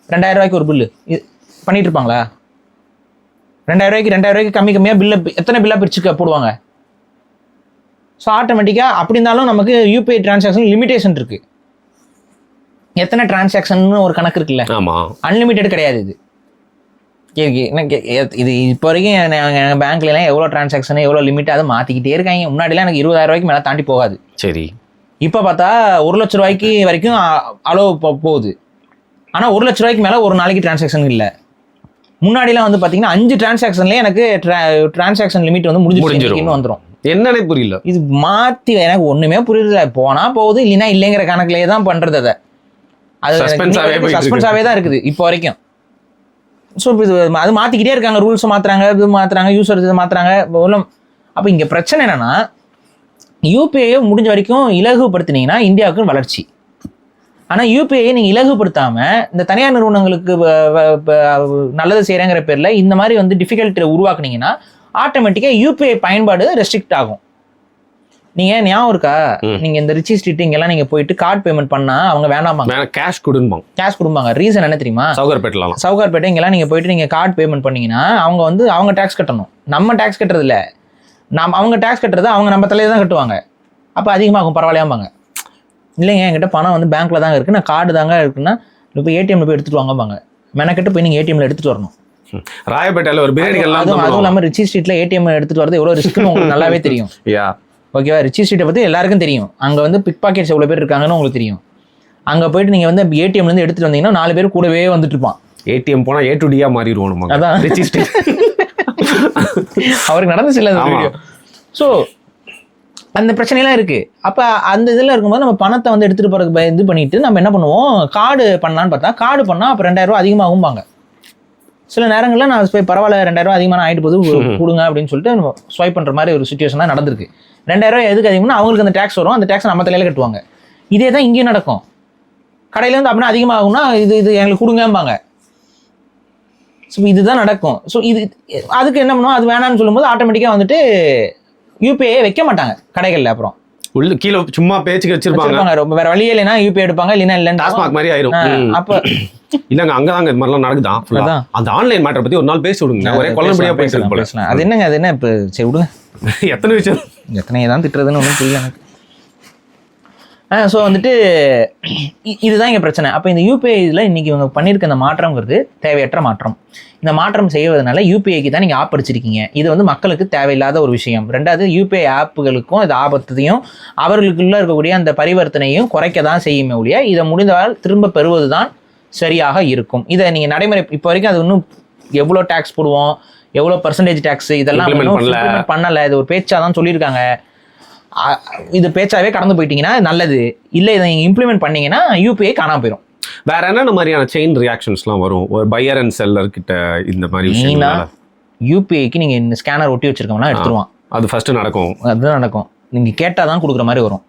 2000 ரூபாய்க்கு ஒரு பில்லு பண்ணிட்டு இருப்பாங்களா? 2000 ரூபாய்க்கு கம்மியாக பில்லை எத்தனை பில்லாக பிரிச்சு போடுவாங்க? ஸோ ஆட்டோமேட்டிக்காக அப்படி இருந்தாலும் நமக்கு யூபிஐ டிரான்சாக்ஷன் லிமிடேஷன் இருக்கு. எத்தனை டிரான்சாக்ஷன் ஒரு கணக்கு இருக்குல்ல, அன்லிமிட்டெட் கிடையாது இது. இது இப்போ வரைக்கும் எங்கள் பேங்க்லாம் எவ்வளோ டிரான்சாக்ஷன் எவ்வளோ லிமிட் அதை மாற்றிக்கிட்டே இருக்காங்க. முன்னாடிலாம் எனக்கு 20,000 ரூபாய்க்கு மேலே தாண்டி போகாது. சரி, இப்போ பார்த்தா 1 லட்ச ரூபாய்க்கு வரைக்கும் அளவு போகுது. ஆனால் 1 லட்ச ரூபாய்க்கு மேலே ஒரு நாளைக்கு டிரான்சாக்ஷன் இல்லை. முன்னாடிலாம் வந்து பார்த்தீங்கன்னா 5 டிரான்சாக்ஷன்லேயே எனக்கு டிரான்சாக்ஷன் லிமிட் வந்து முடிஞ்சிடும் வந்துடும். என்னன்னே புரியல. இது மாற்றி எனக்கு ஒன்றுமே புரியல. போனால் போகுது, இல்லைன்னா இல்லைங்கிற கணக்குலேயே தான் பண்ணுறது. அது சஸ்பென்ஸாகவே தான் இருக்குது இப்போ வரைக்கும். ஸோ இது அது மாற்றிக்கிட்டே இருக்காங்க. ரூல்ஸை மாற்றுறாங்க, இது மாற்றுறாங்க, யூசர் இதை மாற்றுறாங்க. அப்போ இங்கே பிரச்சனை என்னென்னா, யூபிஐயை முடிஞ்ச வரைக்கும் இலகுபடுத்தினீங்கன்னா இந்தியாவுக்கு வளர்ச்சி. ஆனால் யூபிஐயை நீங்கள் இலகுபடுத்தாமல் இந்த தனியார் நிறுவனங்களுக்கு நல்லது செய்கிறேங்கிற பேரில் இந்த மாதிரி வந்து டிஃபிகல்ட்டியை உருவாக்குனீங்கன்னா ஆட்டோமேட்டிக்காக யூபிஐ பயன்பாடு ரெஸ்ட்ரிக்ட் ஆகும். நீங்கள் ஞாபகம் இருக்கா, நீங்கள் இந்த ரிச்சி ஸ்ட்ரீட் இங்கெல்லாம் நீங்கள் போயிட்டு கார்டு பேமெண்ட் பண்ணால் அவங்க வேணாமாங்க, கேஷ் கொடுப்பாங்க. ரீசன் என்ன தெரியுமா? சவுகார்பேட்டை இங்கெல்லாம் நீங்கள் போயிட்டு நீங்கள் கார்டு பேமெண்ட் பண்ணீங்கன்னா அவங்க வந்து அவங்க டேக்ஸ் கட்டணும். நம்ம டேக்ஸ் கட்டுறது இல்லை, அவங்க டேக்ஸ் கட்டுறது அவங்க நம்ம தலையில தான் கட்டுவாங்க. அப்போ அதிகமாகும், பரவாயில்லையாம்பாங்க. இல்லைங்க என்கிட்ட பணம் வந்து பேங்க்ல தாங்க இருக்கு, நான் கார்டு தாங்க இருக்குன்னா இப்போ ஏடிஎம்ல போய் எடுத்துட்டு வாங்கப்பாங்க. மெனக்கிட்ட போய் நீங்கள் ஏடிஎம்ல எடுத்துட்டு வரணும். ராயப்பேட்டையில் ஒரு பிரியாணி அதுவும் இல்லாமல் ரிச்சி ஸ்ட்ரீட்ல ஏடிஎம் எடுத்துட்டு வரது எவ்வளோ ரிஸ்க்னு உங்களுக்கு நல்லாவே தெரியும். ஓகேவா? ரிச்சி ஸ்ட்ரீட்டை பற்றி எல்லாருக்கும் தெரியும். அங்கே வந்து பிக் பாக்கெட்ஸ் எவ்வளோ பேர் இருக்காங்கன்னு உங்களுக்கு தெரியும். அங்கே போயிட்டு நீங்கள் வந்து ஏடிஎம்லேருந்து எடுத்துகிட்டு வந்தீங்கன்னா 4 பேர் கூடவே வந்துட்டு இருப்பான். ஏடிஎம் போனால் A to D மாறிடுவோம். அதான் ரிச்சி ஸ்ட்ரீட் அவருக்கு நடந்துச்சு இல்லை அந்த வீடியோ. ஸோ அந்த பிரச்சனைலாம் இருக்குது. அப்போ அந்த இதில் இருக்கும்போது நம்ம பணத்தை வந்து எடுத்துகிட்டு போகிறதுக்கு இது பண்ணிவிட்டு நம்ம என்ன பண்ணுவோம், கார்டு பண்ணலான்னு பார்த்தா கார்டு பண்ணால் அப்போ 2,000 ரூபா அதிகமாகும்பாங்க. சில நேரங்களில் நான் போய் பரவாயில்ல 2,000 ரூபா அதிகமாக ஆகிட்டு போது கொடுங்க அப்படின்னு சொல்லிட்டு நம்ம ஸ்வைப் பண்ணுற மாதிரி ஒரு சுச்சுவேஷன் தான் நடந்திருக்கு. 2,000 ரூபா எதுக்கு அதிகம்னா அவங்களுக்கு அந்த டேக்ஸ் வரும், அந்த டேக்ஸ் நம்ம தலையில கட்டுவாங்க. இதே தான் இங்கேயும் நடக்கும். கடையில் வந்து அப்படின்னா அதிகமாகும்னா இது எங்களுக்கு கொடுங்கம்பாங்க. ஸோ இதுதான் நடக்கும். ஸோ அதுக்கு என்ன பண்ணுவோம், அது வேணான்னு சொல்லும்போது ஆட்டோமேட்டிக்காக வந்துட்டு யூபிஐ வைக்க மாட்டாங்க கடைகளில். அப்புறம் உள்ள கீழே சும்மா பேச்சுக்கு வச்சிருப்பாங்க. ரொம்ப வேற வழியே இல்லைன்னா யூபிஐ எடுப்பாங்க, இல்லைன்னா இல்லைன்னு டாஸ்மாக் மாதிரி ஆயிரும். அப்போ இல்லங்க அங்கதாங்க இது மாதிரிலாம் நடக்குதான். அந்த ஆன்லைன் மேட்டரை பத்தி ஒரு நாள் பேசி விடுங்க. ஒரே குழம்படியா பேசலாம். அது என்னங்க, அது என்ன இப்போ சரி விடுங்க. எத்தனை விஷயம், எத்தனை தான் திட்டுறதுன்னு ஒன்றும் புரியல எனக்கு. ஸோ வந்துட்டு இதுதான் இங்கே பிரச்சனை. அப்போ இந்த யூபிஐயில் இன்னைக்கு இவங்க பண்ணியிருக்க இந்த மாற்றங்கிறது தேவையற்ற மாற்றம். இந்த மாற்றம் செய்வதனால யூபிஐக்கு தான் நீங்கள் ஆப் அடிச்சிருக்கீங்க. இது வந்து மக்களுக்கு தேவையில்லாத ஒரு விஷயம். ரெண்டாவது யூபிஐ ஆப்புகளுக்கும் இது ஆபத்தையும் அவர்களுக்குள்ள இருக்கக்கூடிய அந்த பரிவர்த்தனையும் குறைக்க தான் செய்யுமே ஒழிய இதை முடிந்தால் திரும்ப பெறுவது தான் சரியாக இருக்கும். இதை நீங்கள் நடைமுறை இப்போ வரைக்கும் அது இன்னும் எவ்வளோ டேக்ஸ் போடுவோம், எவ்வளோ பர்சன்டேஜ் டேக்ஸ், இதெல்லாம் பண்ணலை. இது ஒரு பேச்சாக தான் சொல்லியிருக்காங்க. இது பேச்சாவே கடந்து போயிட்டீங்கன்னா நல்லது. இல்லை இதை நீங்கள் இம்ப்ளிமெண்ட் பண்ணீங்கன்னா யூபிஐ காணாமல் போயிடும். வேற என்னென்ன மாதிரியான செயின் ரியாக்ஷன்ஸ்லாம் வரும் ஒரு பையர் அண்ட் செல்லர் கிட்ட? இந்த மாதிரி யூபிஐக்கு நீங்கள் இந்த ஸ்கேனர் ஒட்டி வச்சிருக்கோம்னா எடுத்துருவான். அது ஃபர்ஸ்ட் நடக்கும். அதுதான் நடக்கும். நீங்கள் கேட்டால் தான் கொடுக்குற மாதிரி வரும்.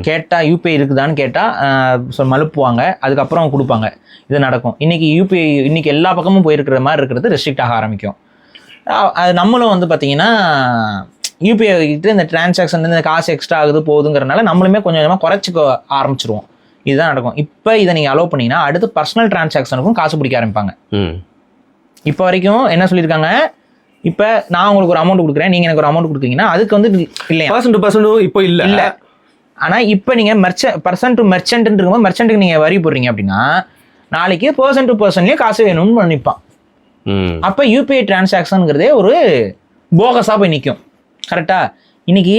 கேட்டால் யூபிஐ இருக்குதான்னு கேட்டால் மழுப்புவாங்க, அதுக்கப்புறம் கொடுப்பாங்க. இது நடக்கும். இன்னைக்கு எல்லா பக்கமும் போயிருக்கிற மாதிரி இருக்கிறது ரெஸ்ட்ரிக்ட் ஆக ஆரம்பிக்கும். அது நம்மளும் வந்து பார்த்தீங்கன்னா யூபிஐ கிட்ட இந்த டிரான்சாக்ஷன் இந்த காசு எக்ஸ்ட்ரா ஆகுது போகுதுங்கிறனால நம்மளுமே கொஞ்சம் கொஞ்சமாக குறைச்சிக்க ஆரம்பிச்சிருவோம். இதுதான் நடக்கும். இப்போ இதை நீங்கள் அலோவ் பண்ணீங்கன்னா அடுத்து பர்சனல் டிரான்சாக்ஷனுக்கும் காசு பிடிக்க ஆரம்பிப்பாங்க. இப்போ வரைக்கும் என்ன சொல்லியிருக்காங்க, இப்போ நான் உங்களுக்கு ஒரு அமௌண்ட் கொடுக்குறேன், நீங்கள் எனக்கு ஒரு அமௌண்ட் கொடுக்குறீங்கன்னா அதுக்கு வந்து இல்லையா பர்சன் டு பர்சன் இப்போ இல்லை. ஆனால் இப்போ நீங்கள் பர்சன் டு மெர்ச்சன்ட் இருக்கும்போது மெர்ச்சன்ட்டுக்கு நீங்கள் வரி போடுறீங்க அப்படின்னா நாளைக்கு பர்சன் டு பர்சன்லேயே காசு வேணும்னு நினைப்பான். அப்போ யூபிஐ டிரான்சாக்ஷனுங்கிறதே ஒரு போகஸாக போய் நிற்கும். கரெக்டா? இன்னைக்கு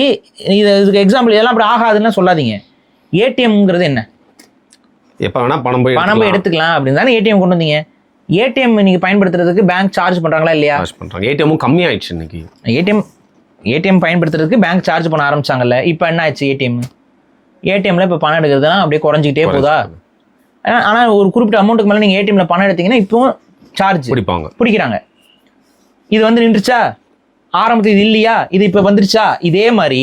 இதுக்கு எக்ஸாம்பிள் இதெல்லாம் அப்படி ஆகாதுன்னு சொல்லாதீங்க. ஏடிஎம்ங்கிறது என்ன, எப்போ வேணால் பணம் போய் எடுத்துக்கலாம் அப்படின்னு தானே ஏடிஎம் கொண்டு வந்தீங்க. ஏடிஎம் இன்னைக்கு பயன்படுத்துறதுக்கு பேங்க் சார்ஜ் பண்ணுறாங்களா இல்லையா? ஏடிஎம்மும் கம்மியாயிடுச்சு. இன்னைக்கு ஏடிஎம் பயன்படுத்துறதுக்கு பேங்க் சார்ஜ் பண்ண ஆரம்பிச்சாங்கல்ல. இப்போ என்ன ஆச்சு, ஏடிஎம்ல இப்போ பணம் எடுக்கிறதுலாம் அப்படியே குறைஞ்சிக்கிட்டே போதா? ஆனால் ஒரு குறிப்பிட்ட அமௌண்ட்டுக்கு மேலே நீங்கள் ஏடிஎம்ல பணம் எடுத்தீங்கன்னா இப்போ சார்ஜ் பிடிக்கிறாங்க. இது வந்து நின்றுச்சா? ஆரம்பத்தில் இது இல்லையா, இது இப்போ வந்துருச்சா? இதே மாதிரி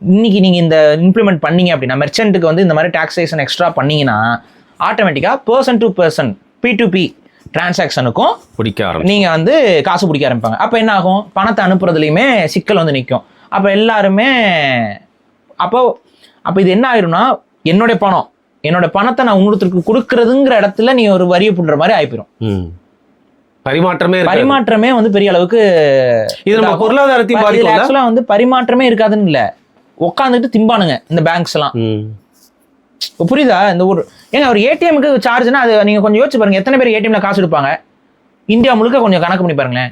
இன்னைக்கு நீங்கள் இந்த இம்ப்ளிமெண்ட் பண்ணீங்க அப்படின்னா மெர்ச்சன்ட்டுக்கு வந்து இந்த மாதிரி டாக்ஸேஷன் எக்ஸ்ட்ரா பண்ணீங்கன்னா ஆட்டோமேட்டிக்காக பர்சன் டு பர்சன் P2P டிரான்சாக்ஷனுக்கும் நீங்கள் வந்து காசு பிடிக்க ஆரம்பிப்பாங்க. அப்போ என்ன ஆகும், பணத்தை அனுப்புறதுலையுமே சிக்கல் வந்து நிற்கும். அப்போ எல்லாருமே அப்போ இது என்ன ஆயிரும்னா என்னோட பணத்தை நான் இன்னொருத்தருக்கு கொடுக்கறதுங்கிற இடத்துல நீ ஒரு வரியை புடுற மாதிரி ஆயிப்போம். பரிமாற்றமே வந்து பெரிய அளவுக்கு இது நம்ம பொருளாதாரத்தையும் ஆக்சுவலா வந்து பரிமாற்றமே இருக்காதுன்னு இல்லை. உட்காந்துட்டு திம்பானுங்க இந்த பேங்க்ஸ் எல்லாம். ம். புரியுதா? இந்த ஒரு ஏங்க ஒரு ஏடிஎம்க்கு சார்ஜ்னா அது நீங்க கொஞ்சம் யோசிச்சு பாருங்க, எத்தனை பேர் ஏடிஎம்ல காசு எடுப்பாங்க இந்தியா முழுக்க? கொஞ்சம் கணக்கு பண்ணி பாருங்களேன்.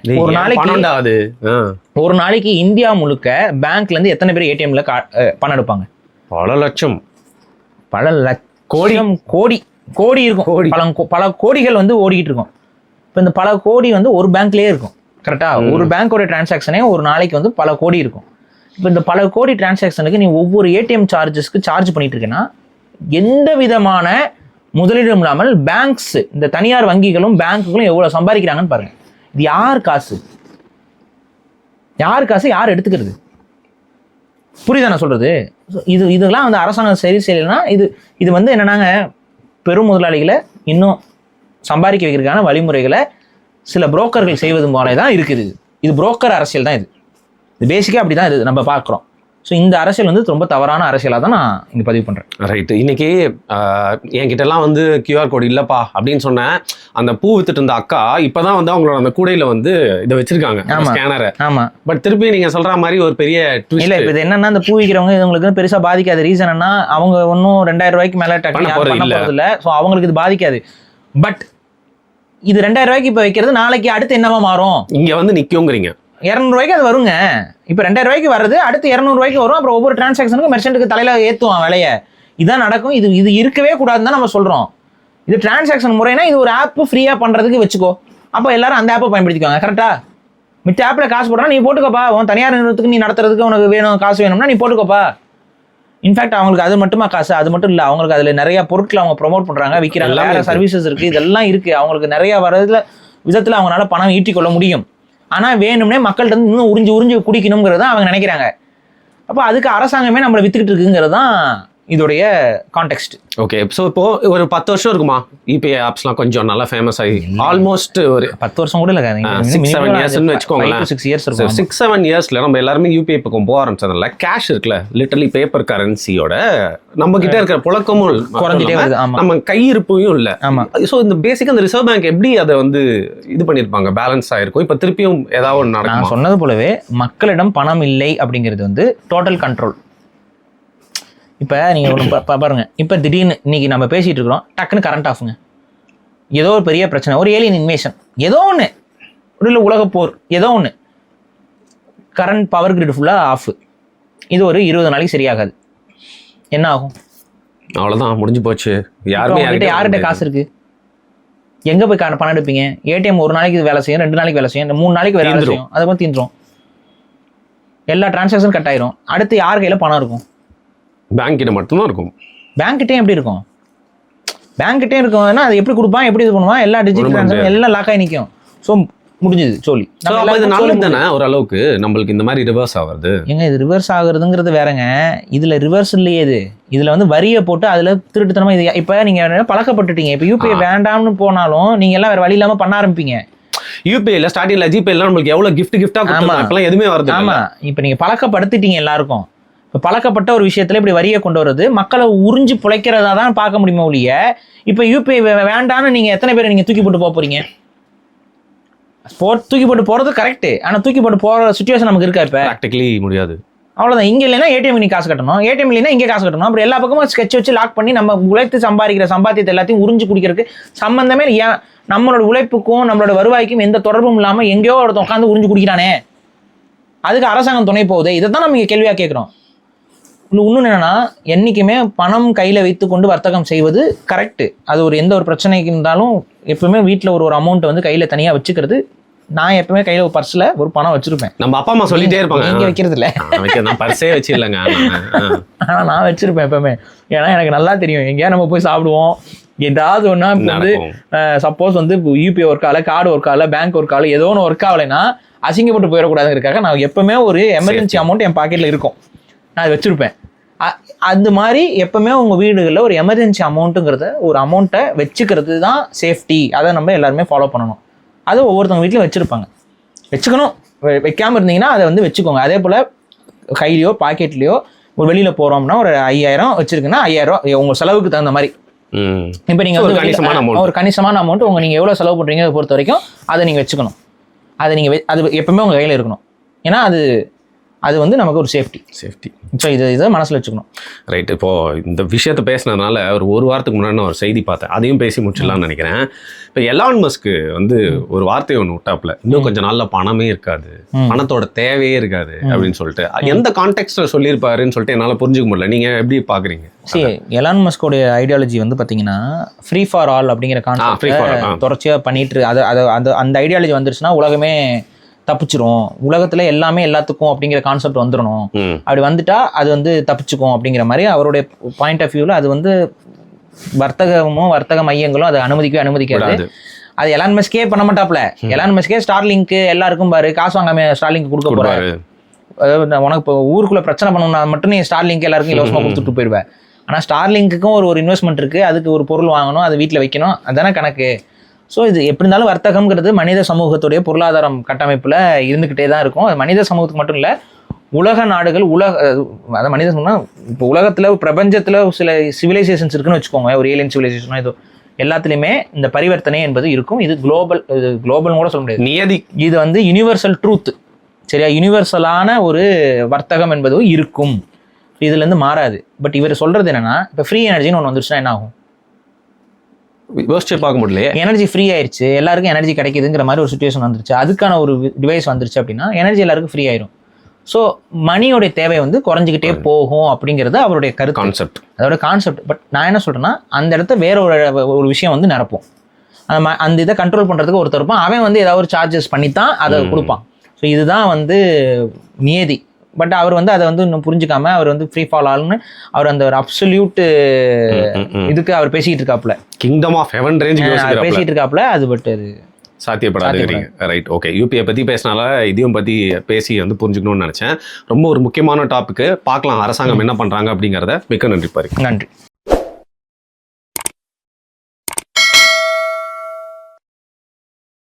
ஒரு நாளைக்கு இந்தியா முழுக்க பேங்க்ல இருந்து எத்தனை பேர் ஏடிஎம்ல பணம் எடுப்பாங்க? பல லட்சம், பல கோடியம் கோடி இருக்கும். பல கோடிகள் வந்து ஓடிக்கிட்டு இருக்கும். இப்போ இந்த பல கோடி வந்து ஒரு பேங்க்லயே இருக்கும். கரெக்டா? ஒரு பேங்கோட டிரான்சாக்ஷனே ஒரு நாளைக்கு வந்து பல கோடி இருக்கும். இப்போ இந்த பல கோடி டிரான்சாக்ஷனுக்கு நீ ஒவ்வொரு ஏடிஎம் சார்ஜஸ்க்கு சார்ஜ் பண்ணிட்டு இருக்கேன்னா எந்த விதமான முதலீடும் இல்லாமல் பேங்க்ஸ், இந்த தனியார் வங்கிகளும் பேங்க்குகளும் எவ்வளவு சம்பாதிக்கிறாங்கன்னு பாருங்க. இது யார் காசு? யார் எடுத்துக்கிறது? புரியுதா நான் சொல்றது? இதெல்லாம் வந்து அரசாங்கம் சரி செய்யலைன்னா இது வந்து என்னன்னாங்க, பெரும் முதலாளிகளை இன்னும் சம்பாதிக்க வைக்கிறதுக்கான வழிமுறைகளை சில புரோக்கர்கள் செய்வது போல தான் இருக்குது. இது புரோக்கர் அரசியல் தான். இது பேசிக்காக அப்படி தான் இது நம்ம பார்க்குறோம். ஸோ இந்த அரசியல் வந்து ரொம்ப தவறான அரசியலாக தான் நான் இங்கே பதிவு பண்ணுறேன். ரைட்டு. இன்னைக்கு என்கிட்டலாம் வந்து கியூஆர் கோடு இல்லைப்பா அப்படின்னு சொன்னேன். அந்த பூ வித்துட்டு இருந்த அக்கா இப்போதான் வந்து அவங்களோட அந்த கூடையில் வந்து இதை வச்சிருக்காங்க, ஸ்கேனரை. ஆமாம். பட் திருப்பி நீங்கள் சொல்கிற மாதிரி ஒரு பெரிய இல்லை, இப்போ இது என்னன்னா, இந்த பூ விற்கிறவங்க இவங்களுக்கு பெருசாக பாதிக்காது. ரீசன் என்ன, அவங்க ஒன்றும் 2000 ரூபாய்க்கு மேலே பண்ண போகிறது இல்லை. ஸோ அவங்களுக்கு இது பாதிக்காது. பட் இது 2000 ரூபாய்க்கு இப்போ வைக்கிறது நாளைக்கு அடுத்து என்னவா மாறும்? இங்கே வந்து நிற்குங்கிறீங்க. 200 ரூபாய்க்கு அது வருங்க. இப்போ 2000 ரூபாய்க்கு வருது, அடுத்து 200 ரூபாய்க்கு வரும். அப்புறம் ஒவ்வொரு டிரான்சாக்ஷனுக்கும் மெர்ச்சன்ட்டுக்கு தலையில ஏற்றுவான் விலையை. இதான் நடக்கும். இது இருக்கவே கூடாதுன்னு தான் நம்ம சொல்றோம். இது டிரான்சாக்ஷன் முறைனா இது ஒரு ஆப் ஃப்ரீயா பண்றதுக்கு வச்சுக்கோ. அப்போ எல்லாரும் அந்த ஆப்பை பயன்படுத்திக்குவாங்க. கரெக்டா? மித்த ஆப்ல காசு போடுறா, நீ போட்டுக்கோப்பா. உன் தனியார் நிறுவனத்துக்கு நீ நடத்துறதுக்கு உனக்கு வேணும், காசு வேணும்னா நீ போட்டுக்கோப்பா. இன்ஃபேக்ட் அவங்களுக்கு அது மட்டுமா காசு? அது மட்டும் இல்லை, அவங்களுக்கு அதுல நிறைய பொருட்கள் அவங்க ப்ரொமோட் பண்றாங்க, விற்கிறாங்க, வேற சர்வீசஸ் இருக்கு, இதெல்லாம் இருக்கு. அவங்களுக்கு நிறைய வரதுல விதத்துல அவங்களால பணம் ஈட்டிக்கொள்ள முடியும். ஆனா வேணும்னே மக்கள்கிட்ட இருந்து இன்னும் உறிஞ்சு குடிக்கணுங்கிறத அவங்க நினைக்கிறாங்க. அப்போ அதுக்கு அரசாங்கமே நம்மளை வித்துக்கிட்டு இருக்குங்கிறது தான் இதோடைய கான்டெக்ட். ஓகே. ஸோ இப்போ ஒரு 10 வருஷம் இருக்குமா யூபிஐ ஆப்ஸ்லாம் கொஞ்சம் நல்லா ஃபேமஸ் ஆகி? ஆல்மோஸ்ட் ஒரு 10 வருஷம் கூட இல்லை, 6-7 இயர்ஸ்னு வச்சுக்கோங்களேன். 6-7 இயர்ஸ்ல நம்ம எல்லாருமே யூபிஐ பக்கம் போக ஆரம்பிச்சதுனால கேஷ் இருக்குல்ல, லிட்டரலி பேப்பர் கரன்சியோட நம்ம கிட்ட இருக்கிற புழக்கமும் குறைஞ்சிட்டே வருது. நம்ம கையிருப்பும் இல்லை. ஸோ இந்த பேசிக்கா இந்த ரிசர்வ் பேங்க் எப்படி அதை வந்து இது பண்ணிருப்பாங்க, பேலன்ஸ் ஆயிருக்கும்? இப்போ திருப்பியும் ஏதாவது ஒன்று நடக்கும். நான் சொன்னது போலவே மக்களிடம் பணம் இல்லை அப்படிங்கிறது வந்து டோட்டல் கண்ட்ரோல். இப்போ நீங்கள் ஒன்று பாருங்க, இப்போ திடீர்னு இன்னைக்கு நம்ம பேசிகிட்டு இருக்கிறோம், டக்குன்னு கரண்ட் ஆஃபுங்க. ஏதோ ஒரு பெரிய பிரச்சனை, ஒரு ஏலியன் இன்வேஷன், ஏதோ ஒன்று, இல்லை உலகப்போர், ஏதோ ஒன்று, கரண்ட் பவர் கிரிட் ஃபுல்லாக ஆஃப். இது ஒரு 20 நாளைக்கு சரியாகாது. என்ன ஆகும்? அவ்வளோதான், முடிஞ்சு போச்சு. யார்கிட்ட காசு இருக்கு? எங்கே போய் பணம் எடுப்பீங்க? ஏடிஎம் ஒரு நாளைக்கு இது வேலை செய்யும், 2 நாளைக்கு வேலை செய்யும், 3 நாளைக்கு வேலை செய்யும், அதை மாதிரி தீந்துரும். எல்லா டிரான்சாக்ஷன் கட் ஆயிரும். அடுத்து யார் கையில் பணம் இருக்கும்? பேங்க் கிட்ட மட்டும்தான் இருக்கும். பேங்க் கிட்டே எப்படி இருக்கும்? பேங்க் கிட்டே இருக்கும்னா அது எப்படி கொடுப்பான், எப்படி இது பண்ணுவான்? எல்லா டிஜிட்டல் டிரான்சாக்ஷன் எல்லாம் லாக் ஆகி நிற்கும். ஸோ முடிஞ்சது சொல்லி. இது நல்லது தானே ஓரளவுக்கு, நம்மளுக்கு இந்த மாதிரி ரிவர்ஸ் ஆகுறது. ஏங்க இது ரிவர்ஸ் ஆகுறதுங்கிறது வேறங்க. இதுல ரிவர்ஸ் இல்லையே. இதுல வந்து வரியை போட்டு அதுல திருட்டுத்தனமா இது. இப்ப நீங்க பழக்கப்பட்டுட்டீங்க. இப்ப யூபிஐ வேண்டாம்னு போனாலும் நீங்க எல்லாம் வேற வழி இல்லாம பண்ண ஆரம்பிப்பீங்க. யூபிஐல ஸ்டார்டிங்ல ஜிபேல நம்மளுக்கு எவ்வளவு கிஃப்டா கொடுத்தாங்க, எதுவுமே வருது. ஆமா, இப்ப நீங்க பழக்கப்படுத்திட்டீங்க எல்லாருக்கும். இப்போ பழக்கப்பட்ட ஒரு விஷயத்துல இப்படி வரியை கொண்டு வர்றது மக்களை உறிஞ்சு பிழைக்கிறதா தான் பார்க்க முடியுமா ஒழிய, இப்போ யூபிஐ வேண்டான்னு நீங்க எத்தனை பேர் நீங்க தூக்கி போட்டு போறீங்க? தூக்கி போட்டு போறது கரெக்ட். ஆனா தூக்கி போட்டு போற சிச்சுவேஷன் நமக்கு இருக்கா? இப்ப பிராக்டிகலி முடியாது. அவ்வளவுதான். இங்க இல்லைன்னா ஏடிஎம் நீ காசு கட்டணும், ஏடிஎம் இல்லைன்னா இங்கே காசு கட்டணும். அப்புறம் எல்லா பக்கமும் ஸ்கெட்ச் வச்சு லாக் பண்ணி நம்ம உழைத்து சம்பாதிக்கிற சம்பாத்தியத்தை எல்லாத்தையும் உறிஞ்சு குடிக்கிறதுக்கு சம்பந்தமே நம்மளோட உழைப்புக்கும் நம்மளோட வருவாய்க்கும் எந்த தொடர்பும் இல்லாம எங்கேயோ ஒருத்தன் உட்காந்து உறிஞ்சு குடிக்கிறானே, அதுக்கு அரசாங்கம் துணை போகுது. இதை தான் நம்ம கேள்வியா கேட்கிறோம். இன்னொன்று என்னன்னா, என்றைக்குமே பணம் கையில் வைத்து கொண்டு வர்த்தகம் செய்வது கரெக்டு. அது ஒரு எந்த ஒரு பிரச்சனைக்கு இருந்தாலும் எப்பவுமே வீட்டில் ஒரு அமௌண்ட் வந்து கையில் தனியாக வச்சுக்கிறது. நான் எப்பவுமே கையில் ஒரு பர்ஸில் ஒரு பணம் வச்சிருப்பேன். நம்ம அப்பா அம்மா சொல்லிட்டே இருப்பாங்க, இங்கே வைக்கிறது இல்லை, நான் பர்ஸே வச்சிடலங்க. ஆனால் நான் வச்சிருப்பேன் எப்பவுமே. ஏன்னா எனக்கு நல்லா தெரியும், எங்கேயா நம்ம போய் சாப்பிடுவோம், ஏதாவது ஒன்றா வந்து சப்போஸ் வந்து யூபிஐ ஒர்க் ஆகலை, கார்டு ஒர்க் ஆகலை, பேங்க் ஒர்க் ஆகலை, ஏதோ ஒன்று ஒர்க் ஆகலைன்னா அசிங்கப்பட்டு போயிடக்கூடாதுங்கிறதுக்காக நான் எப்பவுமே ஒரு எமர்ஜென்சி அமௌண்ட் என் பாக்கெட்டில் இருக்கும், நான் வச்சுருப்பேன். அது மாதிரி எப்பவுமே உங்கள் வீடுகளில் ஒரு எமர்ஜென்சி அமௌண்ட்டுங்கிறத ஒரு அமௌண்ட்டை வச்சுக்கிறது தான் சேஃப்டி. அதை நம்ம எல்லாருமே ஃபாலோ பண்ணணும். அது ஒவ்வொருத்தவங்க வீட்லையும் வச்சுருப்பாங்க, வச்சுக்கணும். வைக்காமல் இருந்தீங்கன்னா அதை வந்து வச்சுக்கோங்க. அதே போல் கையிலையோ பாக்கெட்லேயோ ஒரு வெளியில் போகிறோம்னா ஒரு 5000 வச்சுருக்குன்னா 5000 உங்கள் செலவுக்கு தகுந்த மாதிரி. இப்போ நீங்கள் வந்து ஒரு கணிசமான அமௌண்ட் நீங்கள் எவ்வளோ செலவு பண்ணுறீங்க பொறுத்த வரைக்கும் அதை நீங்கள் வச்சுக்கணும். அது எப்பவுமே உங்கள் கையில் இருக்கணும். ஏன்னா அது அது வந்து நமக்கு ஒரு சேஃப்டி. ஸோ இதை மனசில் வச்சுக்கணும். ரைட். இப்போது இந்த விஷயத்தை பேசினதுனால ஒரு வாரத்துக்கு முன்னாடி நான் ஒரு செய்தி பார்த்தேன், அதையும் பேசி முடிச்சிடலாம்னு நினைக்கிறேன். இப்போ எலான் மஸ்க்கு வந்து ஒரு வார்த்தையை ஒன்று விட்டாப்புல, இன்னும் கொஞ்சம் நாளில் பணமே இருக்காது, பணத்தோட தேவையே இருக்காது அப்படின்னு சொல்லிட்டு எந்த கான்டெக்ட்ல சொல்லியிருப்பாருன்னு சொல்லிட்டு என்னால் புரிஞ்சுக்க முடியல. நீங்கள் எப்படி பார்க்குறீங்க? சரி, எலான் மஸ்கோடைய ஐடியாலஜி வந்து பார்த்தீங்கன்னா ஃப்ரீ ஃபார் ஆல் அப்படிங்கிற கான்செப்ட் தொடர்ச்சியாக பண்ணிட்டு அந்த ஐடியாலஜி வந்துருச்சுன்னா உலகமே தப்பிச்சிரும், உலகத்துல எல்லாமே எல்லாத்துக்கும் அப்படிங்கிற கான்செப்ட் வந்துடணும். அப்படி வந்துட்டா அது வந்து தப்பிச்சுக்கும் அப்படிங்கிற மாதிரி அவருடைய பாயிண்ட் ஆஃப் வியூவில் அது வந்து வர்த்தக மையங்களும் அதை அனுமதிக்காது. அது எலான் மஸ்கே பண்ண மாட்டாப்ல. எலான் மஸ்கே ஸ்டார்லிங்க் எல்லாருக்கும் பாரு காசு வாங்காம ஸ்டார்லிங்க் கொடுக்க போறாரு. உனக்கு இப்போ ஊருக்குள்ள பிரச்சனை பண்ணணும்னா மட்டும் நீ ஸ்டார்லிங்க் எல்லாருக்கும் இலவசமாக கொடுத்துட்டு போயிடுவேன். ஆனால் ஸ்டார்லிங்க்குக்கும் ஒரு இன்வெஸ்ட்மெண்ட் இருக்கு, அதுக்கு ஒரு பொருள் வாங்கணும், அதை வீட்டில் வைக்கணும், அதுதானே கணக்கு. ஸோ இது எப்படி இருந்தாலும் வர்த்தகம்ங்கிறது மனித சமூகத்துடைய பொருளாதாரம் கட்டமைப்பில் இருந்துக்கிட்டே தான் இருக்கும். அது மனித சமூகத்துக்கு மட்டும் இல்லை, உலக நாடுகள் அதாவது மனித சமூகம் இப்போ உலகத்தில் பிரபஞ்சத்தில் சில சிவிலைசேஷன்ஸ் இருக்குன்னு வச்சுக்கோங்க, ஒரு ஏலியன் சிவிலைசேஷனோ ஏதோ, எல்லாத்துலேயுமே இந்த பரிவர்த்தனை என்பது இருக்கும். இது குளோபல் கூட சொல்ல முடியாது, நியதி. இது வந்து யூனிவர்சல் ட்ரூத், சரியா? யூனிவர்சலான ஒரு வர்த்தகம் என்பதும் இருக்கும், இதுலேருந்து மாறாது. பட் இவர் சொல்கிறது என்னென்னா, இப்போ ஃப்ரீ எனர்ஜின்னு ஒன்று வந்துருச்சுன்னா என்ன ஆகும்? யோசிச்சு பார்க்க முடியலையே. எனர்ஜி ஃப்ரீ ஆயிடுச்சு, எல்லாருக்கும் எனர்ஜி கிடைக்குதுங்கிற மாதிரி ஒரு சுச்சுவேஷன் வந்துருச்சு, அதுக்கான ஒரு டிவைஸ் வந்துருச்சு அப்படின்னா எனர்ஜி எல்லாருக்கும் ஃப்ரீ ஆயிரும். ஸோ மணியோடைய தேவை வந்து குறைஞ்சிக்கிட்டே போகும் அப்படிங்கிறது அவருடைய கான்செப்ட், அதோட கான்செப்ட். பட் நான் என்ன சொல்றேன்னா, அந்த இடத்த வேற ஒரு விஷயம் வந்து நிரப்போம். அந்த இதை கண்ட்ரோல் பண்றதுக்கு ஒருத்தர் இருப்பான், அவன் வந்து ஏதாவது ஒரு சார்ஜஸ் பண்ணித்தான் அதை கொடுப்பான். ஸோ இதுதான் வந்து நியதி. பட் அவர் வந்து அதை வந்து இன்னும் புரிஞ்சுக்காம அவர் வந்து ஃப்ரீ ஃபால் ஆல்னு அவர் அந்த ஒரு அப்சல்யூட் இதுக்கு அவர் பேசிக்கிட்டு இருக்காப்புல, கிங்டம் ஆஃப் ஹெவன் ரேஞ்ச் பேசிக்கிட்டு இருக்காப்புல. அது பட் அது சாத்தியப்படாதுங்கிறீங்க. Right, okay. யூபிஐ பற்றி பேசினால இதையும் பற்றி பேசி வந்து புரிஞ்சுக்கணும்னு நினச்சேன். ரொம்ப ஒரு முக்கியமான டாபிக். பார்க்கலாம் அரசாங்கம் என்ன பண்ணுறாங்க அப்படிங்கிறத. மிக்க நன்றி பாரு. நன்றி.